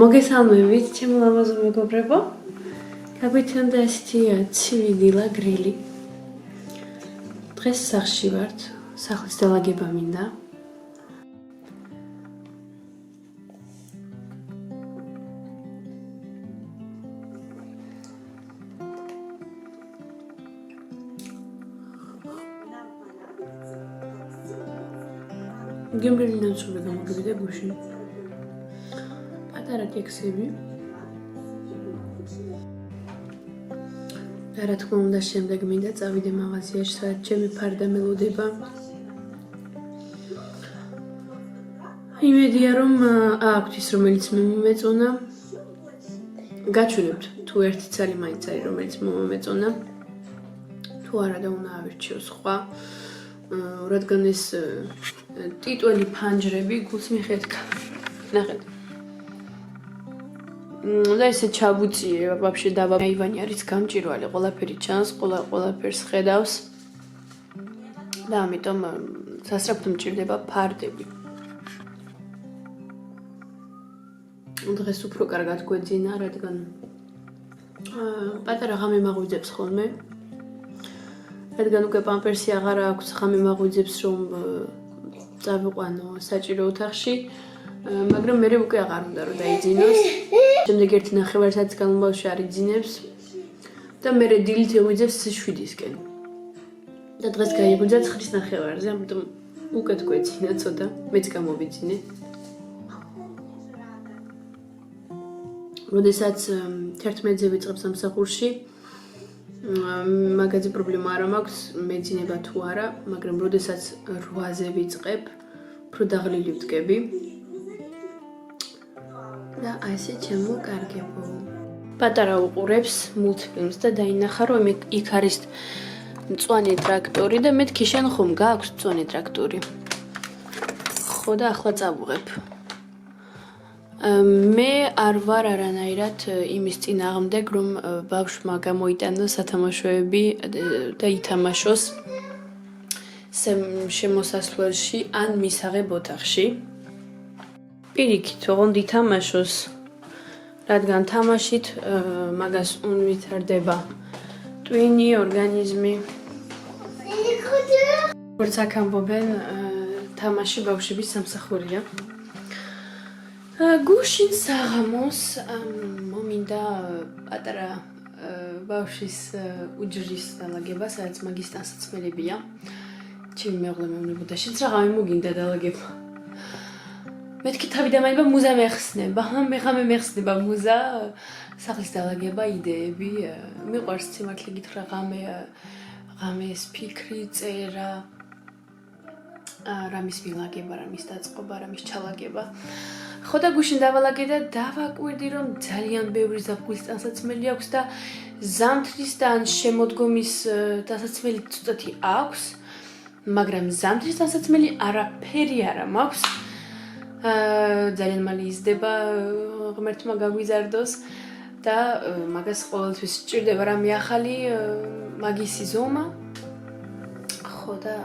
მოგესალმებით, ჩემო ლამაზო მეგობრებო. გაგვიჩნდა ესეთი ცივი დილა გრილი. დღეს სახლში ვართ, სახლის დალაგება მინდა. გემრიელი ნაცვლი გამოგივიდა გუშინ. პატარა კექსები. და რა თქმა უნდა შემდეგ მინდა წავიდე მაღაზიაში, სადაც ჩემი ფარდა მელოდება. იმედია რომ აქვთ ის რომელიც მე მომეწონა. გაჩვენებთ თუ ერთი ცალი მაინც არის რომელიც მომეწონა. თუ არა და უნდა ავირჩიო სხვა. რადგან ეს ტიტველი ფანჯრები გულს მიხეთქა. ნახეთ. და ესე ჩაბუწიე, ვაფშე დავა აივანი არის გამჭირვალი, ყველაფერი ჩანს, ყველაფერს ხედავს. და ამიტომ სასწრაფოდ მჭირდება ფარდები. დღეს უფრო კარგად გვეძინა, რადგან პატარა ღამე მაღვიძებს ხოლმე. რადგან უკვე პამპერსი აღარ აქვს, ღამე მაღვიძებს რომ წავიყვანო საჭირო ოთახში, მაგრამ მე უკვე აღარ უნდა რომ დაიძინოს. შემდეგ ერთი ნახევარსაათის განმავლობაში არ იძინებს და მე დილით ეღვიძებს 7-ისკენ. და დღეს გაიღვიძა 9:30-ზე, ამიტომ უკეთ გვეძინა ცოტა, მეც გამოვიძინე. როდესაც 11-ზე ვიწყებ სამსახურში, მაგაზე პრობლემა არ მაქვს, მეძინება თუ არა, მაგრამ როდესაც 8-ზე ვიწყებ, უფრო დაღლილი ვდგები. და აი ესე ჩემოკარგებო. პატარა უყურებს მულტფილმს და დაინახა რომ იქ არის მწვანე ტრაქტორი და მე თქიშენ ხომ გააქვს მწვანე ტრაქტორი. ხო და ახლა წავუღებ. მე არ ვარ არანაირად იმის წინააღმდეგ რომ ბავშვმა გამოიტანოს სათამაშოები და ითამაშოს შემოსასვლელში ან მისაღებ ოთახში. პირიქით, ოღონდ ითამაშოს, რადგან თამაშით მაგას უნვითარდება ტვინი, ორგანიზმი. როგორც აქ ამბობენ, თამაში ბავშვების სამსახურია. გუშინ საღამოს მომინდა პატარა ბავშვის უჯრის დალაგება, სადაც მაგის დასაცმელებია. ჩემი მეუღლე მეუბნებოდა, შენც რაღა მოგინდა დალაგება. მეთქი თავი დამანება მუზა მეხსნება, მე ღამე მეხსნება მუზა, სახლის დალაგება, იდეები, მიყვარს სიმართლე გითხრა ღამეს ფიქრი, წერა, რამის მილაგება, რამის დაწყობა, რამის ჩალაგება. ხო და გუშინ დავალაგე და დავაკვირდი რომ ძალიან ბევრი ზაფხულის ტანსაცმელი აქვს და ზამთრის და ან შემოდგომის ტანსაცმელი ცოტათი აქვს, მაგრამ ზამთრის ტანსაცმელი არაფერი არა მაქვს. ძალიან მალე იზრდება, ღმერთმა გაგვიზარდოს და მაგას ყოველთვის სჭირდება რამე ახალი მაგისი ზომა. ხო და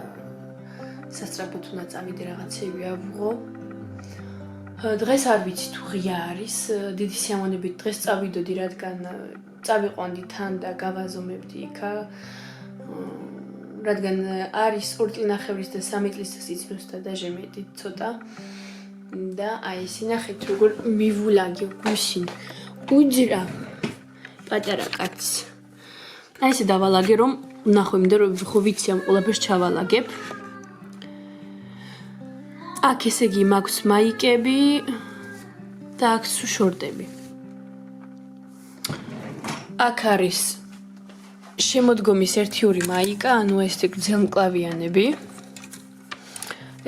სასწრაფოდ უნდა წავიდე რაღაცები ავუღო. დღეს არ ვიცი თუ ღია არის, დიდი სიამოვნებით დღეს წავიდოდი, რადგან წავიყვანდი თან და გავაზომებდი იქა. რადგან არის 2 წლინახევრის და 3 წლის სიცნუს და დაჟე მეტი ცოტა. და აი ესე ნახეთ როგორ მივულაგე გუშინ უჯრა პატარა კაცს. აი ესე დავალაგე რომ ნახო იმდა რომ ხო ვიცი ამ ყველაფერს ჩავალაგებ. აქ ესე იგი მაქვს მაიკები და აქ შორტები. აქ არის შემოდგომის 1-2 მაიკა, ანუ ესე გრძელმკლავიანები.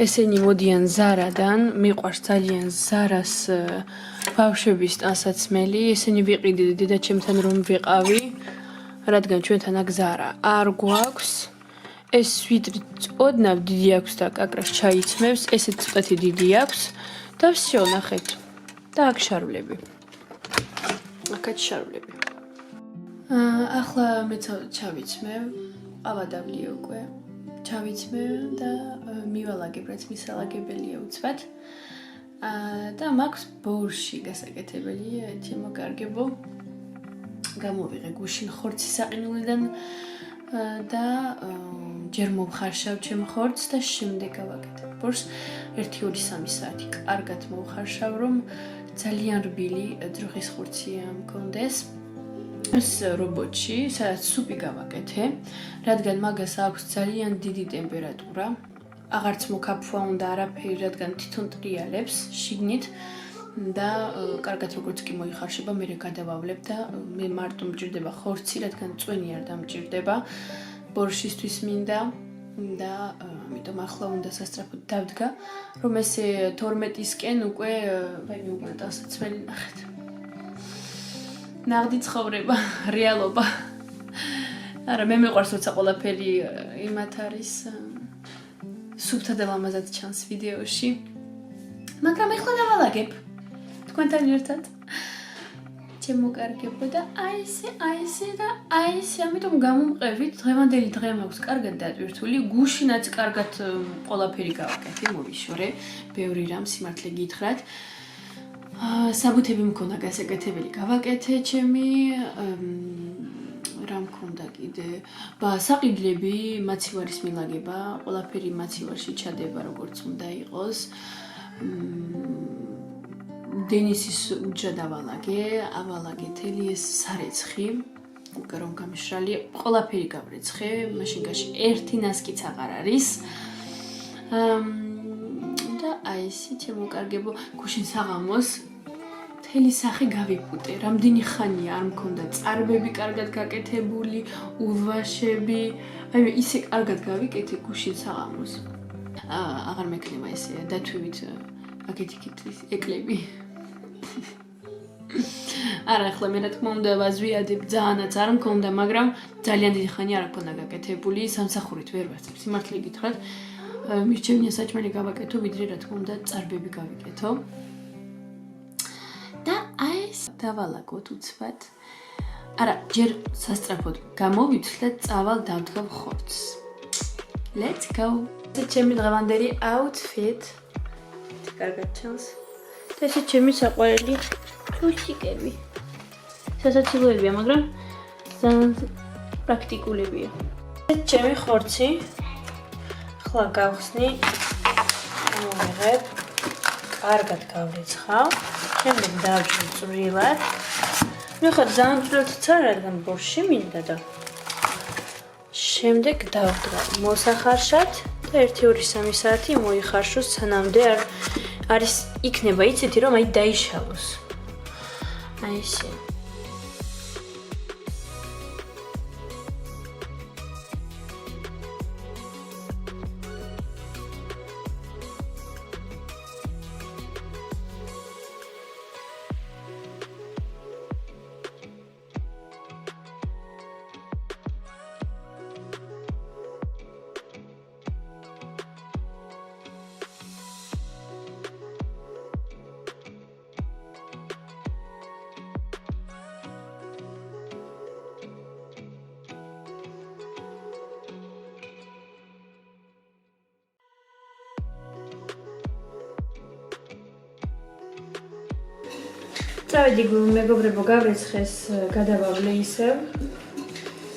ესენი მოდიან ზარადან, მიყვარს ძალიან ზარას ბავშვების ტანსაცმელი, ესენი ვიყიდი დედაჩემთან რომ ვიყავი, რადგან ჩვენთან აქ ზარა არ გვაქვს. ეს სვიტრი ოდნავ დიდი აქვს და კაკრას ჩაიცმევს, ესეც ცოტათი დიდი აქვს და всё, ნახეთ. და აქ შარვლები. აქაც შარვლები. ახლა მე ჩავიცმევ, ყავა დავლიე უკვე. ჩავიცმევ და მივალაგებ, რაც მისალაგებელია უცბად. და მაქვს ბორში გასაკეთებელი ჩემო გამოვიღე გუშინ ხორცის საყინულიდან და ჯერ მოვხარშავ ჩემ ხორცს და შემდეგ გავაკეთებ ბორშს 1-2-3 საათი კარგად მოვხარშავ რომ ძალიან რბილი ძროხის ხორცია მქონდეს ეს რობოტში სადაც სუპი გავაკეთე რადგან მაგას აქვს ძალიან დიდი ტემპერატურა აღარც მოკაფვა უნდა არაფერი რადგან თვითონ ტრიალებს შიგნით და კარგად როგორც კი მოიხარშება მე გადავავლებ და მე მარტო მჭირდება ხორცი რადგან წვენი არ დამჭირდება ბორშისთვის მინდა და ამიტომ ახლა უნდა სასწრაფოდ დავდგა რომ ესე 12-ისკენ უკვე ვაიმე უკვე დასაცმელი ნახეთ ნაღდი ცხოვრება რეალობა არა მე მიყვარს როცა ყველაფერი იმათ არის სუფთა და ლამაზად ჩანს ვიდეოში მაგრამ ეხლა დავალაგებ თქვენთან ერთად ჩემოკარგებო და აი ესე და აი ესე ამიტომ გამომყევით დღევანდელი დღე მაქვს კარგად დატვირთული გუშინაც კარგად ყველაფერი გავაკეთე მოვიშორე ბევრი რამ სიმართლე გითხრათ საბუთები მქონდა გასაკეთებელი გავაკეთე ჩემი რა მქონდა კიდე საყიდლები მაცივარის მილაგება ყველაფერი მაცივარში ჩადება როგორც უნდა იყოს დენისის უჯრა დავალაგე ავალაგე თელი ეს სარეცხი უკვე რომ გამიშრალი ყველაფერი გავრეცხე მაშინგაში ერთი ნასკიც აღარ არის და აი ესე ჩემოკარგებო გუშინ საღამოს თელი სახე გავიფუტე რამდენი ხანია არ მქონდა წარბები კარგად გაკეთებული ულვაშები აი ისე კარგად გავიკეთე გუშინ საღამოს აღარ მექნება ესე დათვივით აკეთიკით ეკლები არა ახლა მე რა თქმა უნდა ვაზვიადებ ძალიანაც არ მქონდა მაგრამ ძალიან დიდი ხანი არ მქონდა გაკეთებული სამსახურით ვერ ვასწრებ სიმართლე გითხრათ მირჩევნია საჭმელი გავაკეთო ვიდრე რა თქმა უნდა წარბები გავიკეთო და აი ეს დავალაგოთ უცბად არა ჯერ სასწრაფოდ გამოვიცვლ და წავალ დავდგავ ხორცს let's go ეს ჩემი დღევანდელი outfit კარგად ჩანს და ეს ჩემი საყვარელი ჩუშტიკები სასაცილოებია მაგრამ ძალიან პრაქტიკულებია ეს ჩემი ხორცი ახლა გავხსნი მოვიღებ კარგად გავრიცხავ შემდეგ დავჭრილ წვრილად მე ხარ ძალიან წვრილიც არ რადგან ბორში მინდა და შემდეგ დავდგა მოსახარშად და 1-2-3 საათი მოიხარშოს სანამდე არის იქნება იცით რომ აი დაიშალოს აი ესე წავედი მეგობრებო გავრეცხეს გადავავლე ისევ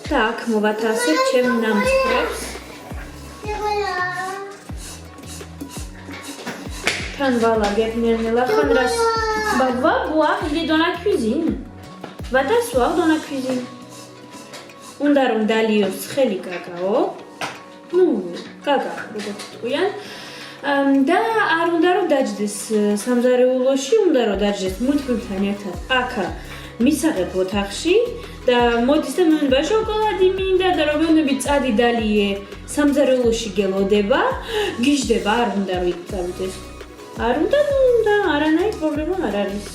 და აქ მოვათავსებ ჩემ ნამცხრებს თან ვალაგებ ნელ-ნელა ხანდრას Baba, boire, il est dans la cuisine. Va t'asseoir dans la cuisine. უნდა რომ დალიოს ცხელი კაკაო. ნუ, კაკა, როგორც თქვიან. და არ უნდა რომ დაჯდეს სამზარეულოში, უნდა რომ დაჯდეს მუთბილთან ერთად. აქა მისაღებ ოთახში და მოდის და მინდა შოკოლადი მინდა და რომელნები წადი დალიე სამზარეულოში გელოდება, გიждდება, არ უნდა რომ იწავდეს. არ უნდა, არანაირი პრობლემა არ არის.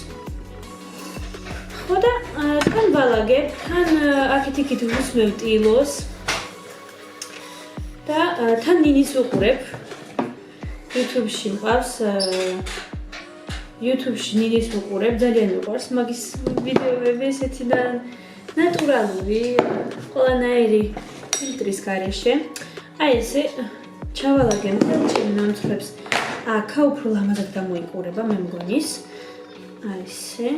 ხო და თან ვალაგებ, თან აქეთ-იქით ვუსმევ ტილოს და თან ნინის ვუყურებ. YouTube-ში მყავს YouTube-ში ნინის ვუყურებ, ძალიან მიყვარს მაგის ვიდეოები ესეთი და ნატურალური, ყველანაირი ფილტრის გარეშე. აი ესე ჩავალაგებ ჩემ ნამცხრებს აქა უფრო ლამაზად გამოიყურება მე მგონის. არის ესე.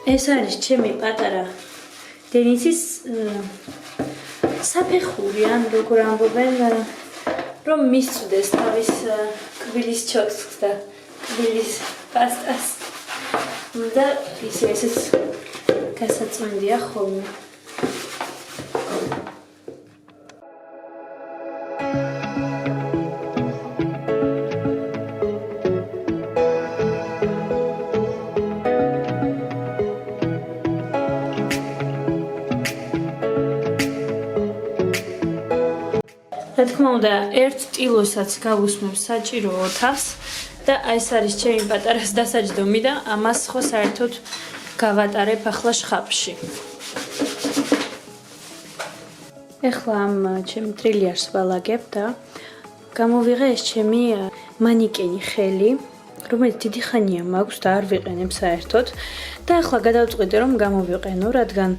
ეს არის ჩემი პატარა დენისის საფეხური ან როგორ ამბობენ რომ მისწვდეს თავის კბილის ჩოქს და კბილის პასტას და ისეც გასაწმენდია ხოლმე რა თქმა უნდა, ერთ ტილოსაც გავუსმებ საჭიროო თავს და ეს არის ჩემი პატარას დასაჯდომი და ამას ხო საერთოდ გავატარებ ახლა შხაპში. ეხლა ამ ჩემი ტრილიარს ვალაგებ და გამოვიღე ეს ჩემი მანიკენი ხელი, რომელიც დიდი ხანია მაქვს და არ ვიყენებ საერთოდ და ახლა გადავწყვიტე რომ გამოვიყენო, რადგან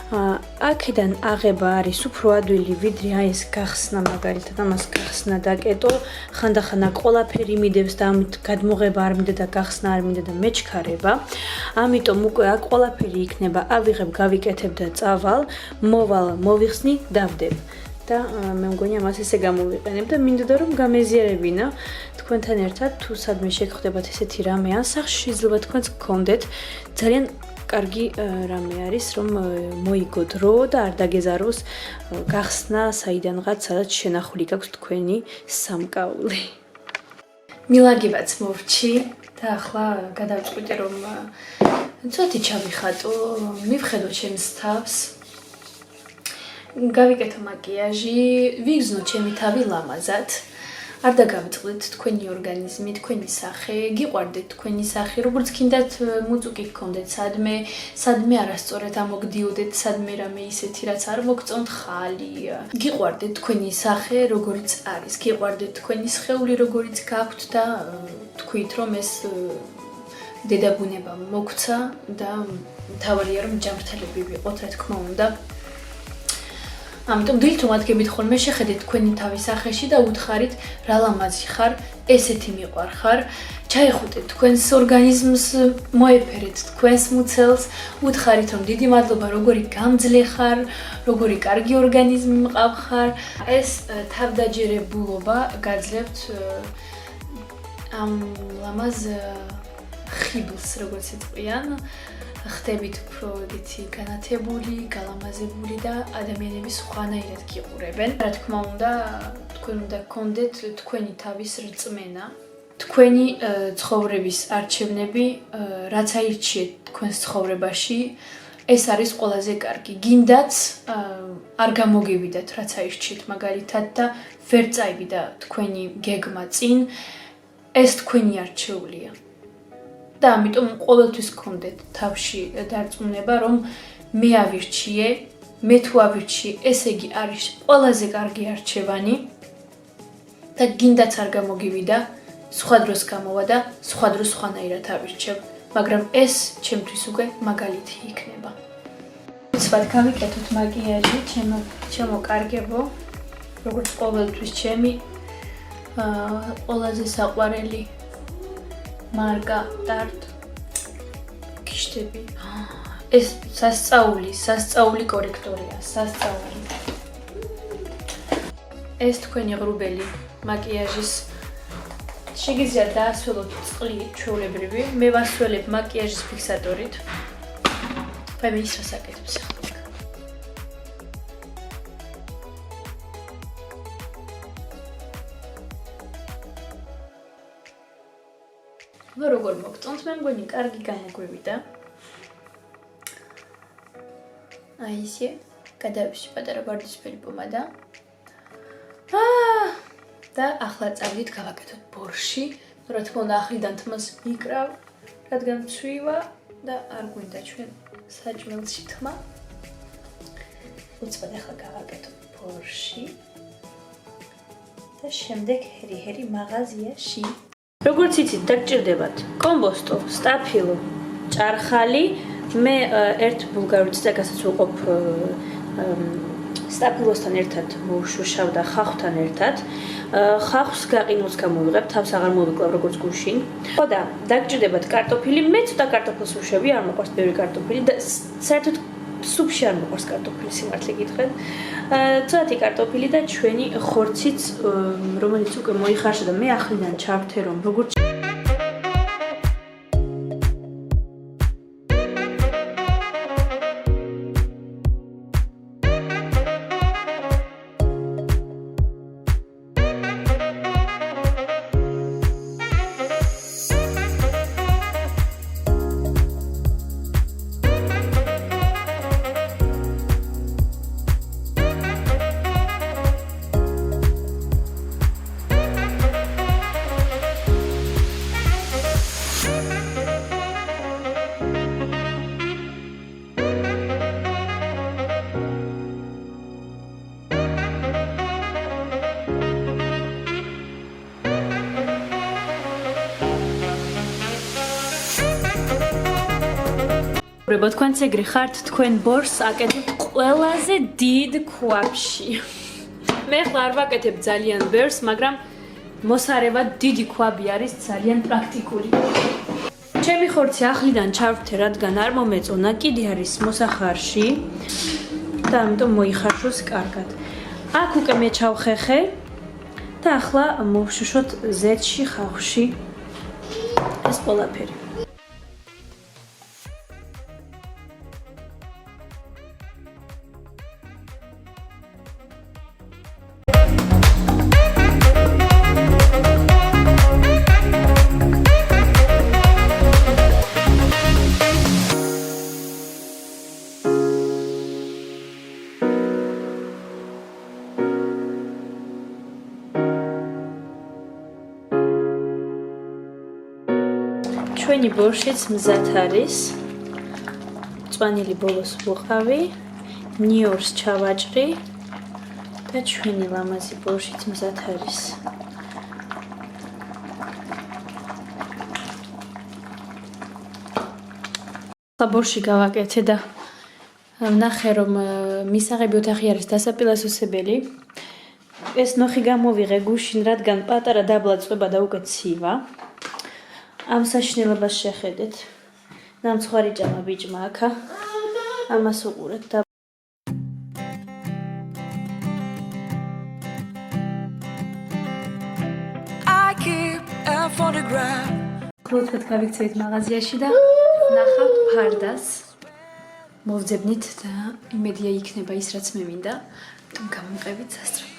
აქედან აღება არის უფრო ადვილი ვიდრე აი ეს გახსნა მაგალითად ამას გახსნა დაკეტო ხანდახანა ყველაფერი მიდევს და ამით გადმოღება არ მინდა და გახსნა არ მინდა და მეჩქარება ამიტომ უკვე აქ ყველაფერი იქნება ავიღებ გავიკეთებ და წავალ მოვალ მოვიხსნი დავდებ და მე მგონი ამას ესე გამოვიყენებ და მინდოდა რომ გამეზიარებინა თქვენთან ერთად თუ სადმე შეგხვდებათ ესეთი რამე ან სახში შეიძლება თქვენც გქონდეთ ძალიან კარგი რამე არის რომ მოიგო დრო და არ დაგეზაროს გახსნა საიდანღაც სადაც შენახული გაქვს თქვენი სამკაული. მილაგებაც მოვჭი და ახლა გადავწყვიტე რომ ცოტი ჩავიხატო, მივხედო ჩემს თავს. გავიკეთო მაკიაჟი, ვიგზნო ჩემი თავი ლამაზად. არ დაგავიწყდეთ თქვენი ორგანიზმი, თქვენი სახე, გიყვარდეთ თქვენი სახე, როგორც კიდათ მუწუკი გქონდეთ სადმე არასწორად ამოგდიოდეთ, სადმე რამე ისეთი რაც არ მოგწონთ ხალი. გიყვარდეთ თქვენი სახე, როგორიც არის, გიყვარდეთ თქვენი სხეული, როგორიც გაქვთ და თქვით რომ ეს დედაბუნება მოგცა და მთავარია რომ ჯანმრთელები ვიყოთ, რა თქმა უნდა. ამიტომ დილით მომადგებით ხოლმე შეხედეთ თქვენი თავის სახეში და უთხარით რა ლამაზი ხარ, ესეთი მიყვარ ხარ, ჩაიხუტეთ თქვენს ორგანიზმს, მოეფერეთ თქვენს მუცელს, უთხარით რომ დიდი მადლობა როგორი გამძლე ხარ, როგორი კარგი ორგანიზმი მყავ ხარ. ეს თავდაჯერებულობა გაძლევთ ამ ლამაზ ხიბლს, როგორც იტყვიან. ხდებით უფრო ეგეთი განათებული, გალამაზებული და ადამიანები სხვანაირად გიყურებენ. რა თქმა უნდა, თქვენ უნდა გქონდეთ თქვენი თავის რწმენა, თქვენი ცხოვრების არჩევნები, რაც აირჩიეთ თქვენს ცხოვრებაში, ეს არის ყველაზე კარგი. გინდაც არ გამოგივიდათ, რაც აირჩიეთ მაგალითად და ვერ წაივიდა თქვენი გეგმა წინ, ეს თქვენი არჩეულია. და ამიტომ ყოველთვის გქონდეთ თავში დარწმუნება რომ მე ავირჩიე, მე თუ ავირჩიე, ესე იგი არის ყველაზე კარგი არჩევანი და გინდაც არ გამოგივიდა, სხვა დროს გამოვა და სხვა დროს სხვანაირად ავირჩევ, მაგრამ ეს ჩემთვის უკვე მაგალითი იქნება. უცბად გავიკეთოთ მაკიაჟი, ჩემო კარგებო, როგორც ყოველთვის ჩემი ყველაზე საყვარელი მარკა ტარტ გიშტები. ეს სასწაული კორექტორია, სასწაული. ეს თქვენი ღრუბელი მაკიაჟის შეგიძლიათ დაასველოთ წყლი ჩვეულებრივი, მე ვასველებ მაკიაჟის ფიქსატორით. ფემინის რასაკეთებს ახლა. როგორ მოგწონთ, მე მგონი კარგი გამოგვივიდა. აი ისე. გადავიფში პატარა ვარდისფერი პომადა. და ახლა წავიდით გავაკეთოთ ბორში. რა თქმა უნდა, ახლიდან თმას მიკრავ, რადგან მცვივა და არ გვინდა ჩვენ საჭმელში თმა. უცბად ახლა გავაკეთოთ ბორში. და შემდეგ ჰერი მაღაზიაში. როგორც იცით, დაგჭირდებათ კომბოსტო, სტაფილო, ჭარხალი. მე ერთ ბულგარულ წიწაკასაც ვუყოფ სტაფილოსთან ერთად მოვშუშავ და ხახვთან ერთად. ხახვს გაყინულს გამოვიღებ, თავს აღარ მოვიკლავ როგორც გუშინ. ხო და დაგჭირდებათ კარტოფილი. მე ცოტა კარტოფილს ვუშვები, არ მოყვარს ბევრი კარტოფილი და საერთოდ სუპში არ მოყვარს კარტოფილი, სიმართლე გითხრათ. ცოტათი კარტოფილი და ჩვენი ხორციც, რომელიც უკვე მოიხარშა და მე ახლიდან ჩავთე რომ როგორც ბრებო თქვენც ეგრე ხართ თქვენ ბორს აკეთებთ ყველაზე დიდ ქვაბში. მე ხლა არ ვაკეთებ ძალიან ბევრს, მაგრამ მოსარევად დიდი ქვაბი არის ძალიან პრაქტიკული. ჩემი ხორცი ახლიდან ჩავთე, რადგან არ მომეწონა, კიდე არის მოსახარში და ამიტომ მოიხარშოს კარგად. აქ უკვე მე ჩავხეხე და ახლა მოვშუშოთ ზეთში, ხახვში ეს ყველაფერი. ჩვენი ბორშიც მზად არის. მწვანილი ბოლოს ვუყავი, ნიორს ჩავაჭრი და ჩვენი ლამაზი ბორშიც მზად არის. ბორში გავაკეთე და ვნახე რომ მისაღები ოთახი არის დასაპირასოსებელი. ეს ნოხი გამოვიღე გუშინ, რადგან პატარა დაბლა წვება და უკვე ცივა. ამ საშინელებას შეხედეთ. ნამცხვარი ჭამა ბიჭმა აქა. ამას უყურეთ და ქლოთვეთ გავიქცევით მაღაზიაში და ნახავთ ფარდას. მოვძებნით და იმედია იქნება ის რაც მე მინდა. ამიტომ გამოვყევით სასწრაფოდ.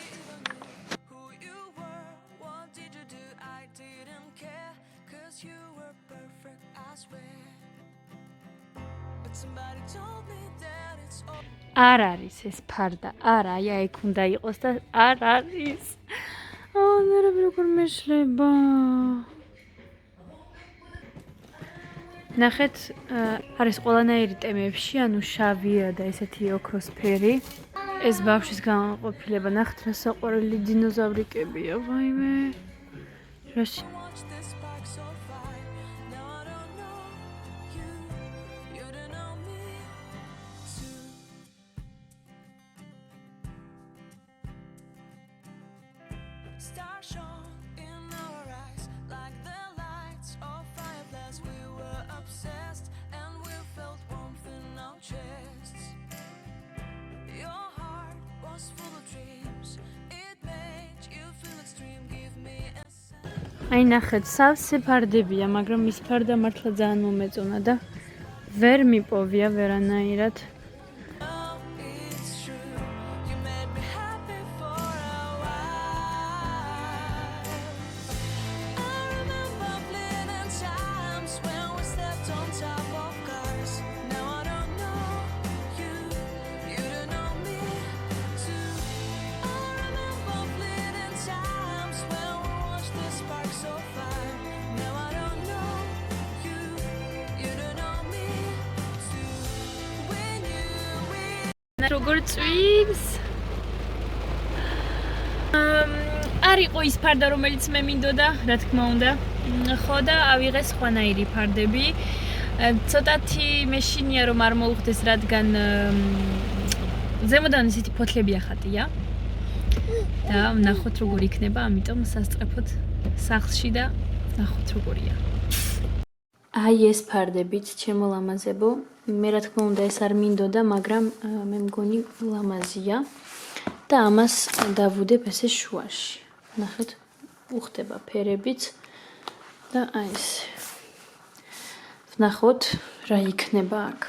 არ არის ეს ფარდა, არა, აი აქ უნდა იყოს და არ არის. ნერვები როგორ მეშლება. ნახეთ, არის ყველანაირი ტემებში, ანუ შავია და ესეთი ოქროსფერი. ეს ბავშვის განყოფილება, ნახეთ რა საყვარელი დინოზავრიკებია, ვაიმე. რაში აი ნახეთ, სავსე ფარდებია, მაგრამ ის ფარდა მართლა ძალიან მომეწონა და ვერ მიპოვია ვერანაირად. On top of cars, now I don't know you, you don't know me. როგორ წვიმს. არ იყო ის ფარდა, რომელიც მე მინდოდა, რა თქმა უნდა. ხო და ავიღე სხვანაირი ფარდები. ცოტათი მეშინია რომ არ მოუხდეს, რადგან ზემოდან ისეთი ფოთლები ახატია. და ვნახოთ როგორ იქნება, ამიტომ სასწრაფოდ სახლში და ვნახოთ როგორია. აი ეს ფარდებით, ჩემო ლამაზებო, მე რა თქმა უნდა ეს არ მინდოდა, მაგრამ მე მგონი ლამაზია და ამას დავუდებ ესე შუაში. ნახეთ, უხდება ფერებიც და აი ეს. ვნახოთ რა იქნება აქ.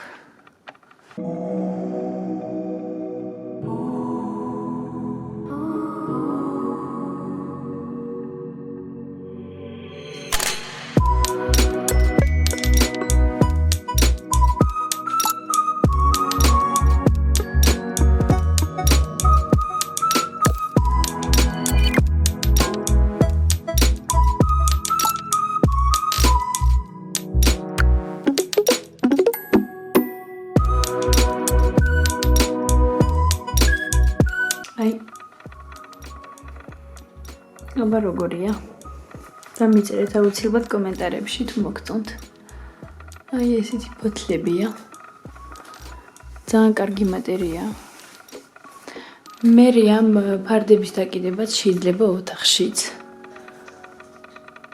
აბა როგორია? დამიწერეთ აუცილებლად კომენტარებში თუ მოგწონთ. აი ესეთი ფოთლებია. ძალიან კარგი მატერია. მე ამ ფარდების დაკიდებაც შეიძლება ოთახშიც.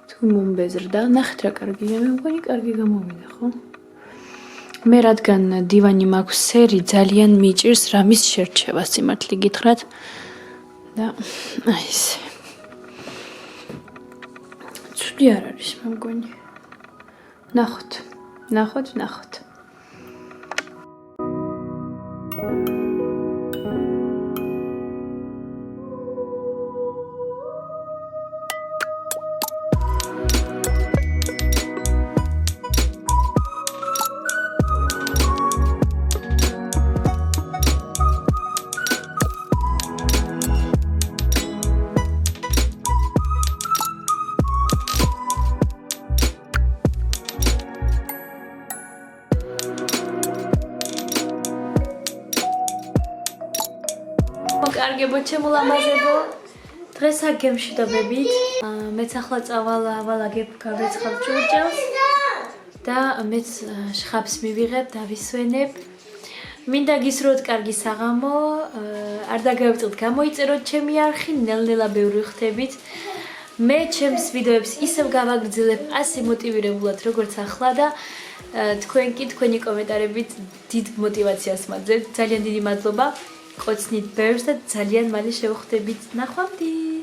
თუ მომბეზრდა, ნახეთ რა კარგია, მე მგონი კარგი გამოვიდა, ხო? მე რადგან დივანი მაქვს სერი, ძალიან მიჭირს რამის შერჩევა, სიმართლე გითხრათ. და აი ესე. ცუდი არ არის, მე მგონი. ნახოთ. კარგებო, ჩემო ლამაზებო. დღეს აქ გემშვიდობებით. მეც ახლა წავალაგებ გავეცხავ ჭურჭელს და მეც შხაპს მივიღებ და ვისვენებ. მინდა გისურვოთ კარგი საღამო. არ დაგავიწყდით გამოიწეროთ ჩემი არხი, ნელ-ნელა ბევრი ხდებით. მე ჩემს ვიდეოებს ისევ გავაგრძელებ ასე მოტივირებულად როგორც ახლა და თქვენ კი თქვენი კომენტარებით დიდ мотиваციას მაძლევთ. ძალიან დიდი მადლობა. ყოცნით ბევრს და ძალიან მალე შევხვდებით. ნახვამდის.